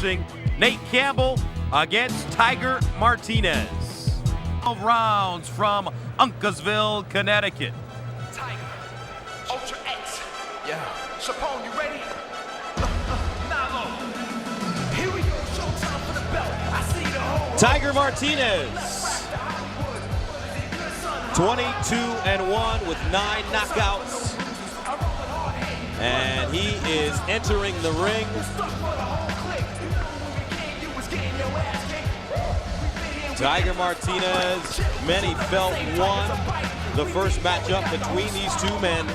introducing Nate Campbell against Tiger Martinez. 12 rounds from Uncasville, Connecticut. Tiger, Ultra X. Yeah. Chapone, you ready? Nalo. Here we go, showtime for the belt. I see the whole Tiger Martinez, 22-1 with 9 knockouts. And he is entering the ring. Tiger Martinez, many felt won the first matchup between these two men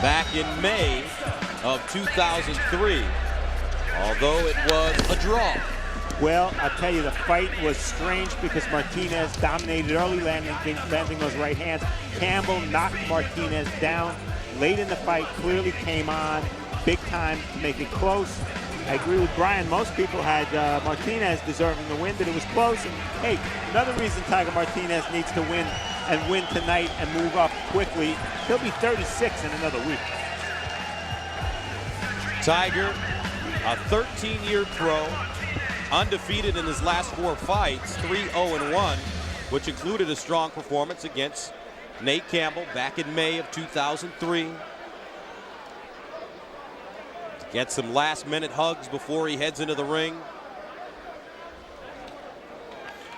back in May of 2003, although it was a draw. Well, I'll tell you, the fight was strange because Martinez dominated early, landing those right hands. Campbell knocked Martinez down late in the fight, clearly came on big time to make it close. I agree with Brian. Most people had Martinez deserving the win, but it was close. And hey, another reason Tiger Martinez needs to win and win tonight and move up quickly. He'll be 36 in another week. Tiger, a 13-year pro, undefeated in his last 4 fights, 3-0-1, which included a strong performance against Nate Campbell back in May of 2003. Gets some last-minute hugs before he heads into the ring.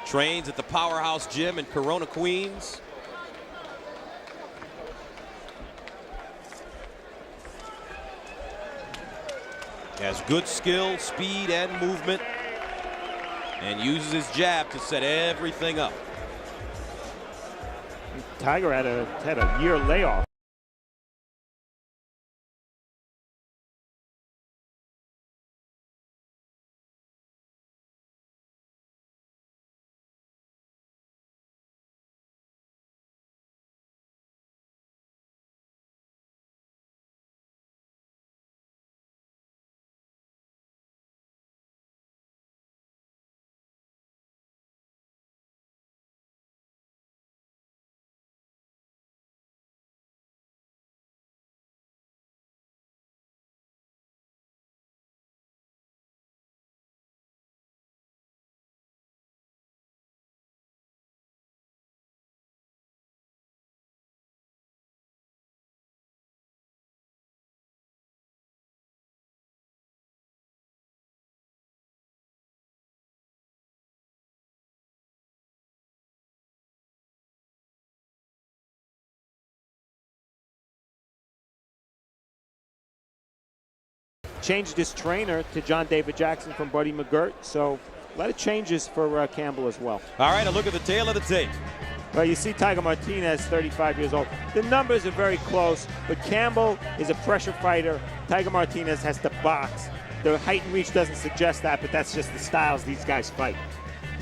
Trains at the Powerhouse Gym in Corona, Queens. Has good skill, speed, and movement, and uses his jab to set everything up. Tiger had a year layoff. Changed his trainer to John David Jackson from Buddy McGirt, so a lot of changes for Campbell as well. All right, a look at the tail of the tape. Well, you see Tiger Martinez, 35 years old. The numbers are very close, but Campbell is a pressure fighter. Tiger Martinez has to box. The height and reach doesn't suggest that, but that's just the styles these guys fight.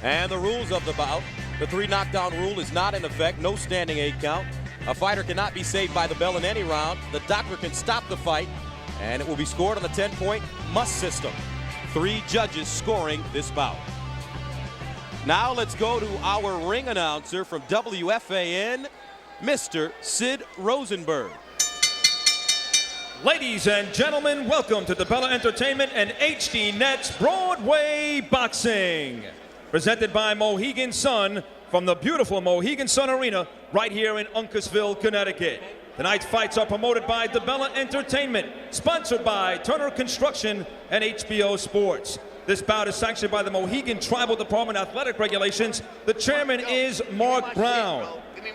And the rules of the bout. The 3 knockdown rule is not in effect. No standing 8 count. A fighter cannot be saved by the bell in any round. The doctor can stop the fight, and it will be scored on the 10-point must system. 3 judges scoring this bout. Now let's go to our ring announcer from WFAN, Mr. Sid Rosenberg. Ladies and gentlemen, welcome to DiBella Entertainment and HD Net's Broadway Boxing. Presented by Mohegan Sun from the beautiful Mohegan Sun Arena right here in Uncasville, Connecticut. Tonight's fights are promoted by DiBella Entertainment, sponsored by Turner Construction and HBO Sports. This bout is sanctioned by the Mohegan Tribal Department Athletic Regulations. The chairman is Mark Brown.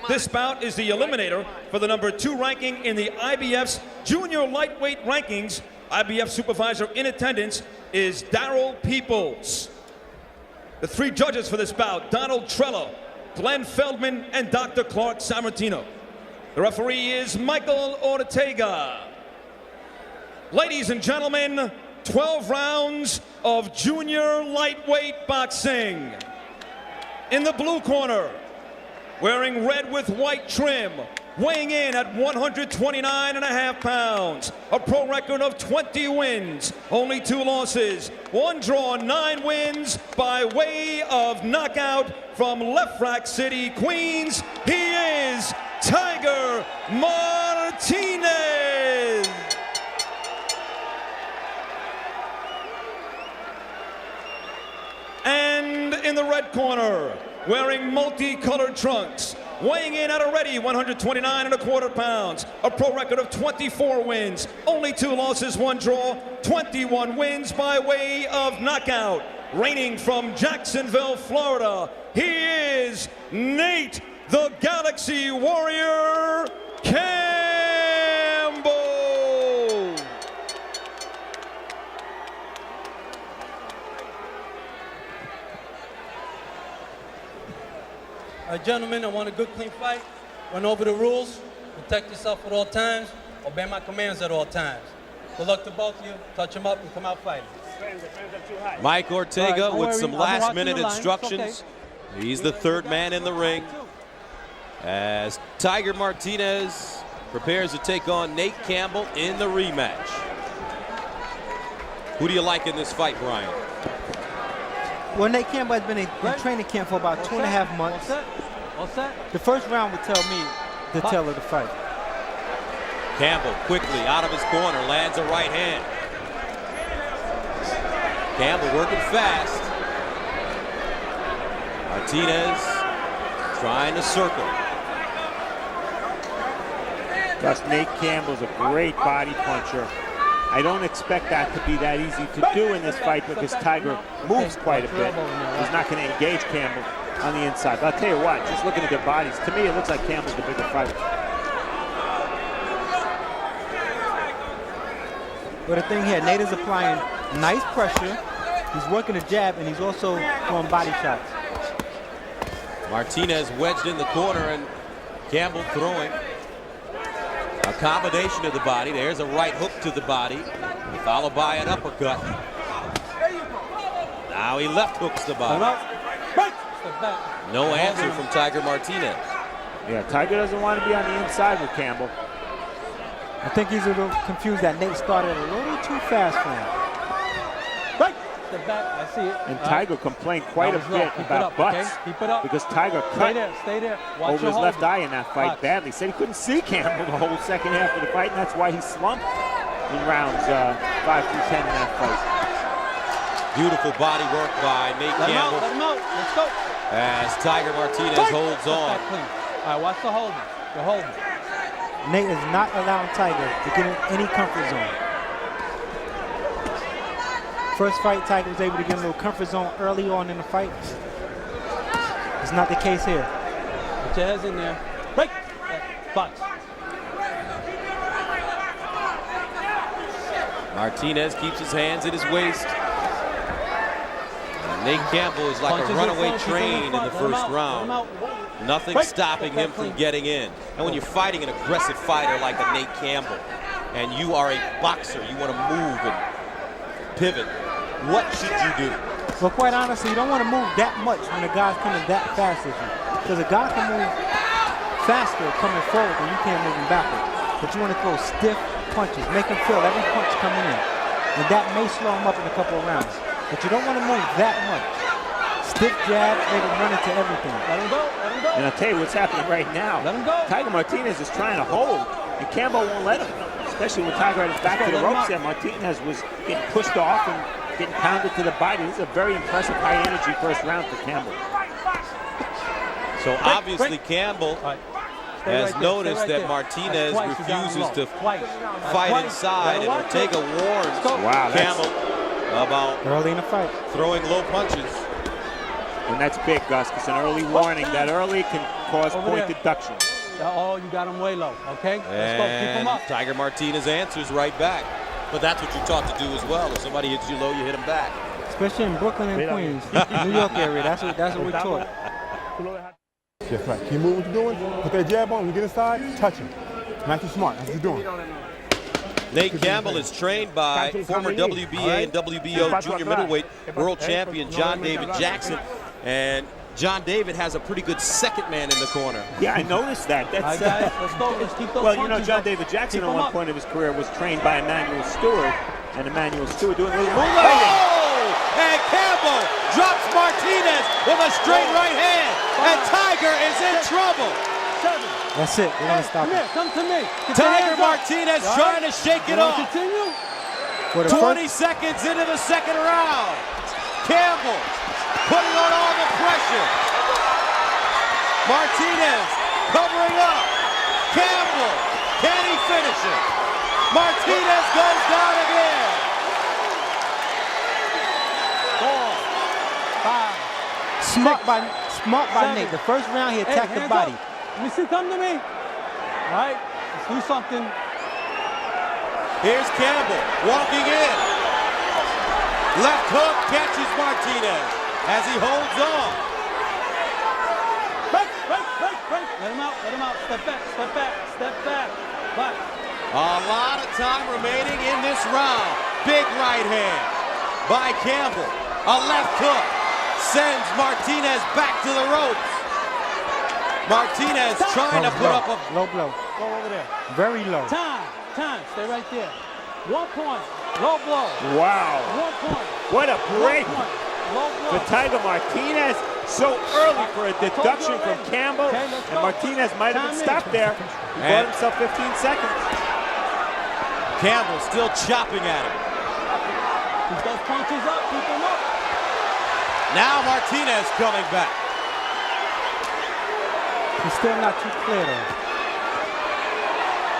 This bout is the eliminator for the number 2 ranking in the IBF's junior lightweight rankings. IBF supervisor in attendance is Darryl Peoples. The 3 judges for this bout, Donald Trello, Glenn Feldman, and Dr. Clark Sammartino. The referee is Michael Ortega. Ladies and gentlemen, 12 rounds of junior lightweight boxing. In the blue corner, wearing red with white trim, weighing in at 129.5 pounds, a pro record of 20 wins, only 2 losses, 1 draw, 9 wins by way of knockout from Left Rack City, Queens. He is Tiger Martinez. in the red corner, wearing multicolored trunks, weighing in at a ready 129.25 pounds, a pro record of 24 wins, only 2 losses, 1 draw, 21 wins by way of knockout. Reigning from Jacksonville, Florida, he is Nate the Galaxy Warrior Campbell. Gentlemen, I want a good, clean fight. Went over the rules. Protect yourself at all times. Obey my commands at all times. Good luck to both of you. Touch them up and come out fighting. Mike Ortega Right, with some I'm last-minute watching the line. instructions. He's the 3rd man in the ring as Tiger Martinez prepares to take on Nate Campbell in the rematch. Who do you like in this fight, Brian? Well, Nate Campbell has been in training camp for about 2.5 months. All set? The first round would tell me the tale of the fight. Campbell quickly out of his corner, lands a right hand. Campbell working fast. Martinez trying to circle. Gus, Nate Campbell's a great body puncher. I don't expect that to be that easy to do in this fight because Tiger moves quite a bit. He's not going to engage Campbell on the inside. But I'll tell you what, just looking at their bodies, to me it looks like Campbell's the bigger fighter. But the thing here, Nate is applying nice pressure. He's working a jab, and he's also throwing body shots. Martinez wedged in the corner, and Campbell throwing. A combination of the body. There's a right hook to the body, followed by an uppercut. Now he left hooks the body. No answer from Tiger Martinez. Yeah, Tiger doesn't want to be on the inside with Campbell. I think he's a little confused that Nate started a little too fast for him. Step back. I see it. And Tiger complained quite a bit about butts because Tiger cut Stay there. Watch over his left eye in that fight badly. Said he couldn't see Campbell the whole second half of the fight, and that's why he slumped in rounds 5 through 10 in that fight. Beautiful body work by Nate Campbell. Let him out. Let's go. As Tiger Martinez holds on. All right, watch the holding. The holding. Nate is not allowing Tiger to get in any comfort zone. First fight, Tiger was able to get in a little comfort zone early on in the fight. It's not the case here. Put your heads in there. Break. Box. Martinez keeps his hands at his waist. And Nate Campbell is like a runaway train in the first round. Nothing stopping him from getting in. And when you're fighting an aggressive fighter like a Nate Campbell, and you are a boxer, you want to move and pivot, what should you do? Well, quite honestly, you don't want to move that much when a guy's coming that fast as you. Because a guy can move faster coming forward than you can moving backward. But you want to throw stiff punches, make him feel every punch coming in. And that may slow him up in a couple of rounds. But you don't want to move that much. Stiff jab, make him run into everything. Let him go. Let him go. And I'll tell you what's happening right now. Let him go. Tiger Martinez is trying to hold, and Campbell won't let him. Especially when Tiger had his back to the ropes there. Martinez was getting pushed off and getting pounded to the body. This is a very impressive high-energy first round for Campbell. So obviously Campbell has noticed that Martinez refuses to fight inside, and Ortega warns Campbell about early in the fight throwing low punches. And that's big, Gus, because an early warning, that early can cause point deduction. Oh, you got him way low, okay? Let's go, keep him And up. Tiger Martinez answers right back. But that's what you're taught to do as well. If somebody hits you low, you hit them back. Especially in Brooklyn and Queens, New York area. That's what we're taught. That's right. Keep moving what you're doing. Put that jab on. When you get inside, touch him. Not too smart. That's what you're doing. Nate Campbell is trained by former WBA and WBO junior middleweight world champion John David Jackson. And John David has a pretty good second man in the corner. Yeah, I noticed that. That's, All right, guys, let's go. Let's keep those well, you know, punches John up. David Jackson Keep at him one up. point of his career was trained by Emmanuel Stewart, and Emmanuel Stewart doing a little moonlighting. Oh! And Campbell drops Martinez with a straight right hand. And Tiger is in trouble. That's it. We're going to stop it. Come to me. Tiger Martinez trying to shake it off. Continue. For the 20 seconds into the second round. Campbell putting on all the pressure. Martinez covering up. Campbell, can he finish it? Martinez goes down again. 4, 5, smart by Nate. The first round he attacked the body. Let me see, come to me. All right, let's do something. Here's Campbell walking in. Left hook catches Martinez as he holds on. Break. Let him out, Step back. Back. A lot of time remaining in this round. Big right hand by Campbell. A left hook sends Martinez back to the ropes. Martinez trying to put up a low blow. Go over there. Very low. Time. Stay right there. 1 point. Low blow. Wow. 1 point. What a break 1 point. Low blow. for Tiger Martinez. So early for a deduction from Campbell. Okay, let's And go. Martinez might have been stopped there. He bought himself 15 seconds. Campbell still chopping at him. Keep those punches up. Keep them up. Now Martinez coming back. He's still not too clear though.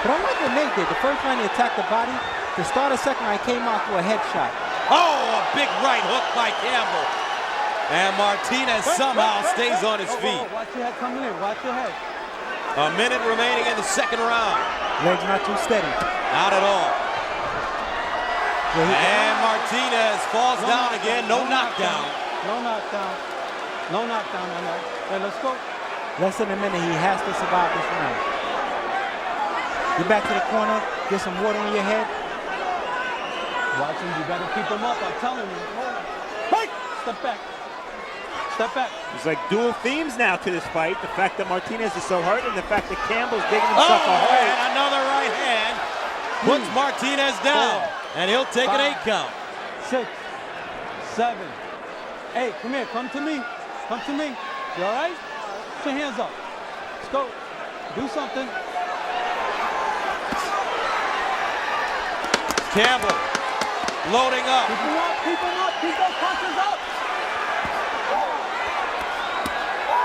But I like what Nate did. The first round he attacked the body. The start of second round came out for a headshot. Oh, a big right hook by Campbell. And Martinez somehow stays on his feet. Watch your head coming in. Watch your head. A minute remaining in the second round. Legs not too steady. Not at all. And Martinez falls down again. No knockdown. No knockdown. No knockdown. Hey, let's go. Less than a minute. He has to survive this round. Get back to the corner. Get some water on your head. Watch him. You better keep him up. I'm telling you. Hey! Step back. There's like dual themes now to this fight. The fact that Martinez is so hurt and the fact that Campbell's digging himself a hole. And another right hand puts Martinez down. And he'll take an 8 count. 6, 7, 8. Come here. Come to me. You all right? Put your hands up. Let's go. Do something. Campbell loading up. Keep him up. Keep those punches up.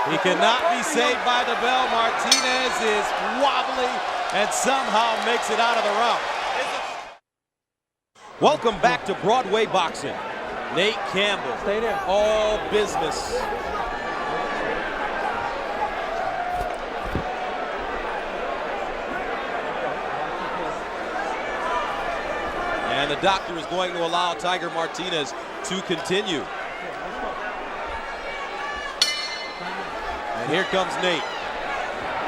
He cannot be saved by the bell. Martinez is wobbly and somehow makes it out of the round. Welcome back to Broadway Boxing. Nate Campbell. Stay there. All business. And the doctor is going to allow Tiger Martinez to continue. And here comes Nate.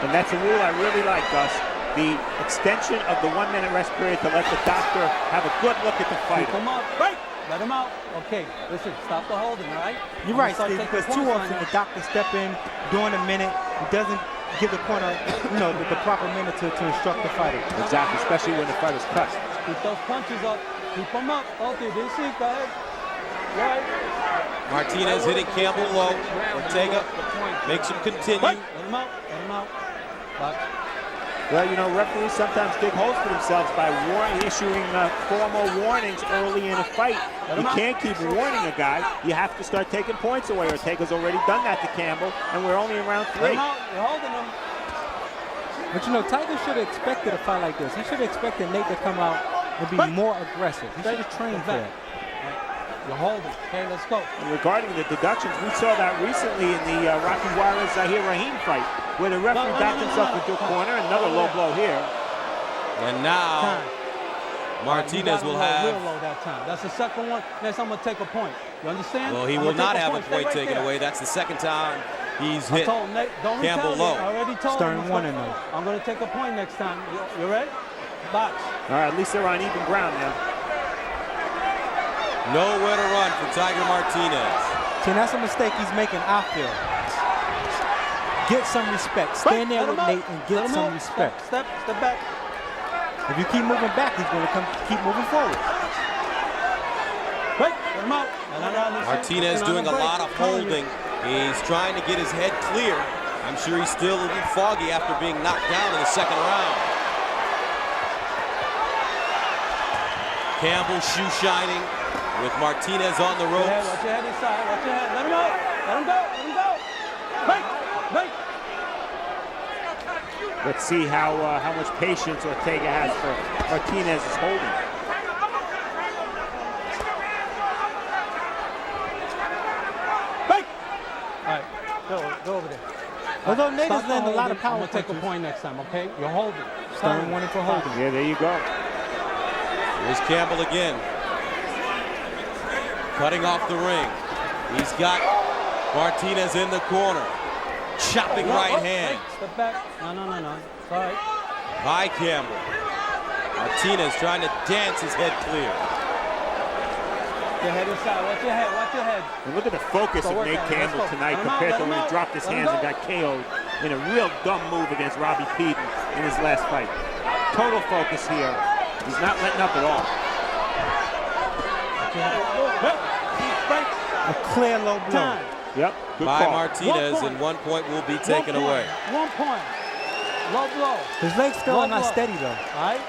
And that's a rule I really like, Gus. The extension of the 1 minute rest period to let the doctor have a good look at the fighter. Keep him up. Break. Let him out. Okay, listen, stop the holding, all right? You're right, Steve, because too often the doctor step in during a minute. He doesn't give the corner, the proper minute to instruct the fighter. Exactly, especially when the fighter's cussed. Keep those punches up. Keep them up. Okay, this is go ahead. Right. Martinez hitting Campbell low. Ortega makes him continue. Let him out. Box. Well, referees sometimes dig holes for themselves by issuing formal warnings early in a fight. You can't keep warning a guy. You have to start taking points away. Ortega's already done that to Campbell, and we're only in round 3. You're holding him. But Tiger should have expected a fight like this. He should have expected Nate to come out and be more aggressive. He should have trained for that. You're holding. Okay, let's go. And regarding the deductions, we saw that recently in the Rocky Juarez Zahir Rahim fight, where the referee backed himself into a corner. Another low blow here. And now Martinez will have. Real low that time. That's the second one. Next, I'm gonna take a point. You understand? Well, he will not have a point taken away. That's the second time he's hit Campbell low. I already told Stern him. warning though. I'm gonna take a point next time. You ready? Box. All right, at least they're on even ground now. Nowhere to run for Tiger Martinez. See, that's a mistake he's making, I feel. Get some respect. Stand there with Nate and get some respect. Step back. If you keep moving back, he's going to keep moving forward. Let him out. Martinez doing a lot of holding. He's trying to get his head clear. I'm sure he's still a little foggy after being knocked down in the second round. Campbell shoe shining, with Martinez on the ropes. Watch your head inside. Watch your head. Let him go. Let him go. Let him go. Break. Break. Let's see how much patience Ortega has for Martinez's holding. Break. All right. Go over there. Although Nate is letting a lot of power. I'm going to take a point next time, okay? You're holding. Starting one for holding. Yeah, there you go. Here's Campbell again. Cutting off the ring. He's got Martinez in the corner. Chopping right hand. Step back. No. It's all right. By Campbell. Martinez trying to dance his head clear. Your head inside. Watch your head. Watch your head. And look at the focus of Nate Campbell tonight compared to when he dropped his hands and got KO'd in a real dumb move against Robbie Peden in his last fight. Total focus here. He's not letting up at all. A clear low blow. Time. Yep, good By call. Martinez, and 1 point will be taken away. 1 point. Low blow. His legs still are not steady though. All right?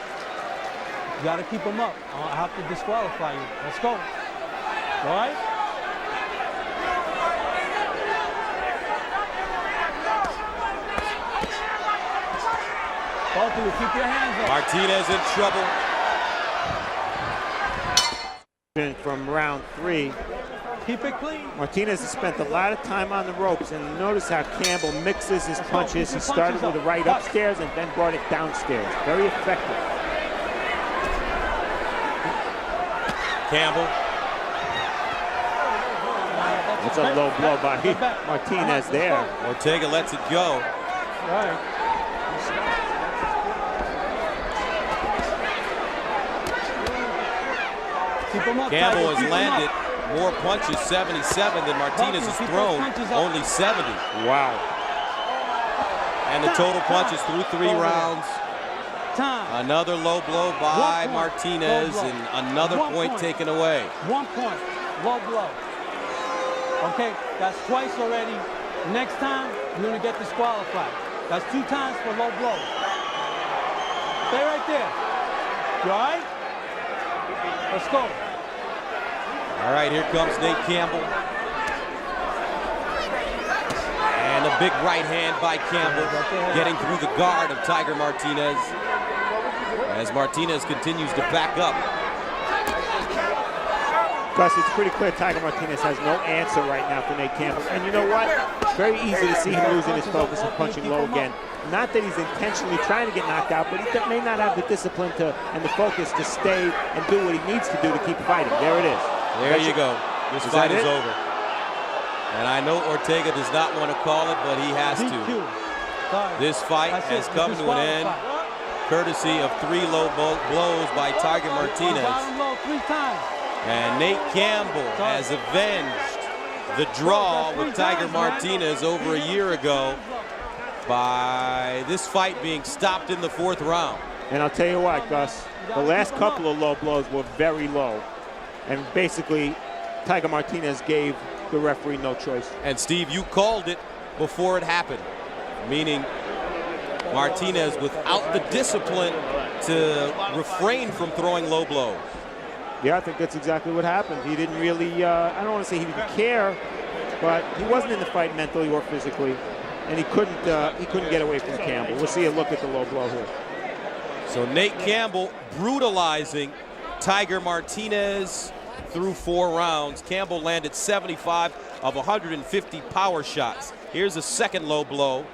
You got to keep him up. I have to disqualify you. Let's go. All right? Both of you, keep your hands up. Martinez in trouble. From round 3. Keep it clean. Martinez has spent a lot of time on the ropes, and notice how Campbell mixes his punches. He started with a right upstairs and then brought it downstairs. Very effective. Campbell. It's a low blow by Martinez there. Ortega lets it go. All right. Keep him up, Campbell Tiger. has Keep him landed up. more punches, 77, than Martinez has Keep those thrown, punches up. only 70. Wow. And the total punches through 3 rounds. Time. Another low blow by 1 point. Martinez, Low blow. and another 1 point taken away. 1 point. Low blow. Okay, that's twice already. Next time, you're going to get disqualified. That's 2 times for low blow. Stay right there. You all right? Let's go. All right, here comes Nate Campbell. And a big right hand by Campbell, getting through the guard of Tiger Martinez, as Martinez continues to back up. Gus, it's pretty clear Tiger Martinez has no answer right now for Nate Campbell. And you know what? Very easy to see him losing his focus and punching low again. Not that he's intentionally trying to get knocked out, but he may not have the discipline and the focus to stay and do what he needs to do to keep fighting. There it is. There you go. This fight is over. And I know Ortega does not want to call it, but he has to. This fight has come to an end, courtesy of 3 low blows by Tiger Martinez. And Nate Campbell has avenged the draw with Tiger Martinez over a year ago by this fight being stopped in the 4th round. And I'll tell you what, Gus, the last couple of low blows were very low. And basically, Tiger Martinez gave the referee no choice. And Steve, you called it before it happened, meaning Martinez without the discipline to refrain from throwing low blows. Yeah, I think that's exactly what happened. He didn't really, I don't want to say he didn't care, but he wasn't in the fight mentally or physically, and he couldn't get away from Campbell. We'll see a look at the low blow here. So Nate Campbell brutalizing Tiger Martinez through 4 rounds. Campbell landed 75 of 150 power shots. Here's a second low blow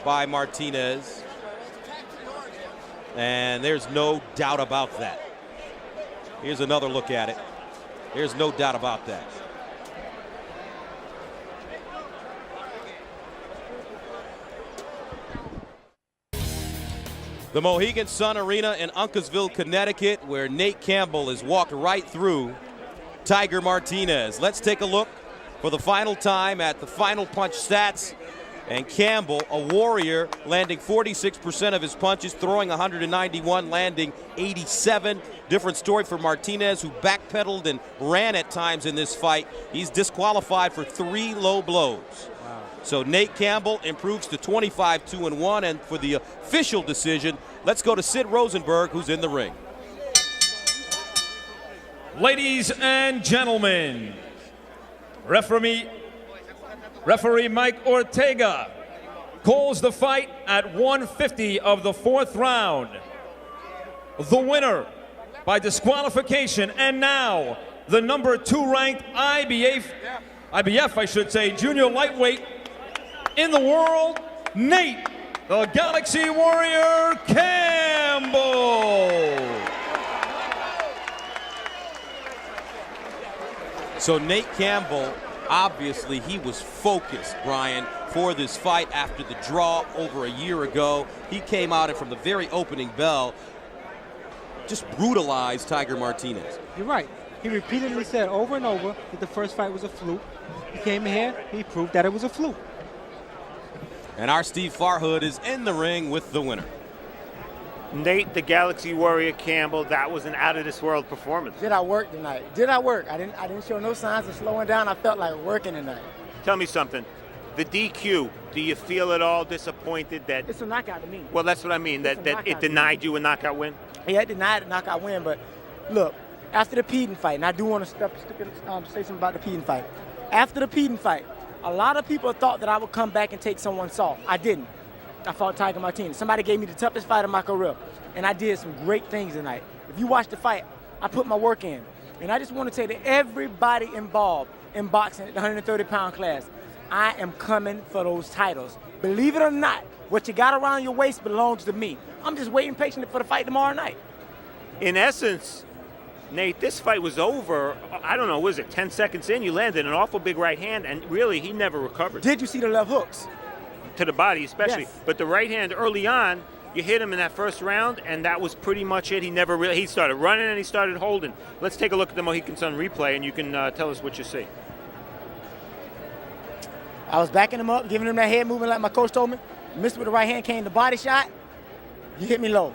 by Martinez. And there's no doubt about that. Here's another look at it. There's no doubt about that. The Mohegan Sun Arena in Uncasville, Connecticut, where Nate Campbell has walked right through Tiger Martinez. Let's take a look for the final time at the final punch stats. And Campbell, a warrior, landing 46% of his punches, throwing 191, landing 87. Different story for Martinez, who backpedaled and ran at times in this fight. He's disqualified for 3 low blows. Wow. So Nate Campbell improves to 25-2-1, and for the official decision, let's go to Sid Rosenberg, who's in the ring. Ladies and gentlemen, referee Mike Ortega calls the fight at 150 of the 4th round. The winner by disqualification, and now the number 2 ranked IBF, I should say, junior lightweight in the world, Nate, the Galaxy Warrior Campbell. So Nate Campbell, obviously he was focused, Brian, for this fight after the draw over a year ago. He came out and from the very opening bell, just brutalized Tiger Martinez. You're right. He repeatedly said over and over that the first fight was a fluke. He came in here, he proved that it was a fluke. And our Steve Farhood is in the ring with the winner. Nate, the Galaxy Warrior Campbell, that was an out-of-this-world performance. Did I work tonight? Did I work? I didn't show no signs of slowing down. I felt like working tonight. Tell me something. The DQ, do you feel at all disappointed that... It's a knockout to me. Well, that's what I mean, that it denied you a knockout win? Yeah, it denied a knockout win, but look, after the Peden fight, and I do want to say something about the Peden fight. After the Peden fight, a lot of people thought that I would come back and take someone soft. I didn't. I fought Tiger Martinez. Somebody gave me the toughest fight of my career, and I did some great things tonight. If you watch the fight, I put my work in. And I just want to tell you that everybody involved in boxing at the 130-pound class, I am coming for those titles. Believe it or not, what you got around your waist belongs to me. I'm just waiting patiently for the fight tomorrow night. In essence, Nate, this fight was over, I don't know, was it 10 seconds in? You landed an awful big right hand, and really, he never recovered. Did you see the left hooks? To the body especially. Yes. But the right hand early on, you hit him in that first round, and that was pretty much it. He started running and he started holding. Let's take a look at the Mohican Sun replay, and you can tell us what you see. I was backing him up, giving him that head movement like my coach told me. Missed with the right hand, came the body shot. You hit me low.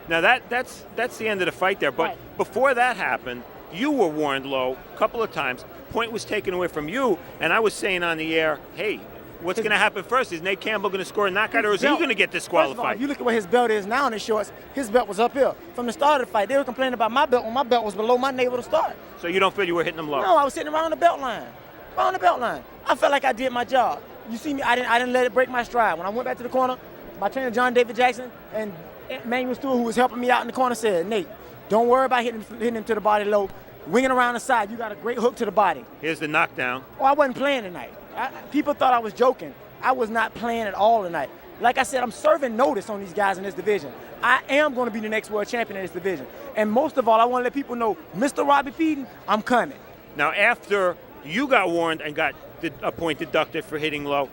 Now that's the end of the fight there. But Right. before that happened, you were warned low a couple of times. Point was taken away from you, and I was saying on the air, hey, what's going to happen first? Is Nate Campbell going to score a knockout, or is he going to get First of all, disqualified? if you look at where his belt is now in his shorts, his belt was up here. From the start of the fight, they were complaining about my belt when my belt was below my navel to start. So you don't feel you were hitting him low? No, I was sitting around the belt line. Around the belt line. I felt like I did my job. You see me, I didn't let it break my stride. When I went back to the corner, my trainer John David Jackson and Manuel Stewart, who was helping me out in the corner, said, Nate, don't worry about hitting him to the body low. Winging around the side, you got a great hook to the body. Here's the knockdown. Oh, I wasn't playing tonight. People thought I was joking. I was not playing at all tonight. Like I said, I'm serving notice on these guys in this division. I am going to be the next world champion in this division. And most of all, I want to let people know, Mr. Robbie Peden, I'm coming. Now, after you got warned and got a point deducted for hitting low,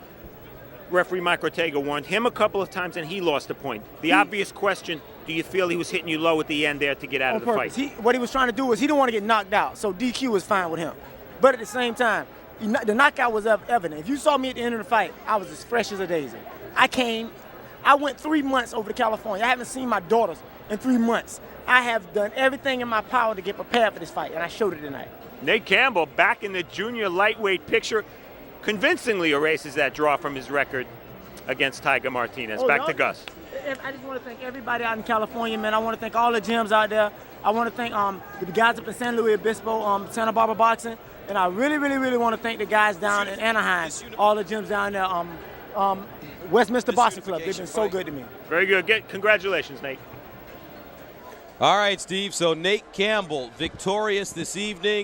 referee Mike Ortega warned him a couple of times, and he lost a point. The obvious question, do you feel he was hitting you low at the end there to get out of the fight? What he was trying to do was he didn't want to get knocked out, so DQ was fine with him. But at the same time, the knockout was evident. If you saw me at the end of the fight, I was as fresh as a daisy. I went 3 months over to California. I haven't seen my daughters in 3 months. I have done everything in my power to get prepared for this fight, and I showed it tonight. Nate Campbell, back in the junior lightweight picture, convincingly erases that draw from his record against Tiger Martinez. Back to Gus. I just want to thank everybody out in California, man. I want to thank all the gyms out there. I want to thank the guys up in San Luis Obispo, Santa Barbara Boxing. And I really, really, really want to thank the guys down in Anaheim, all the gyms down there, Westminster Boxing Club. They've been so good to me. Very good. Congratulations, Nate. All right, Steve. So Nate Campbell victorious this evening.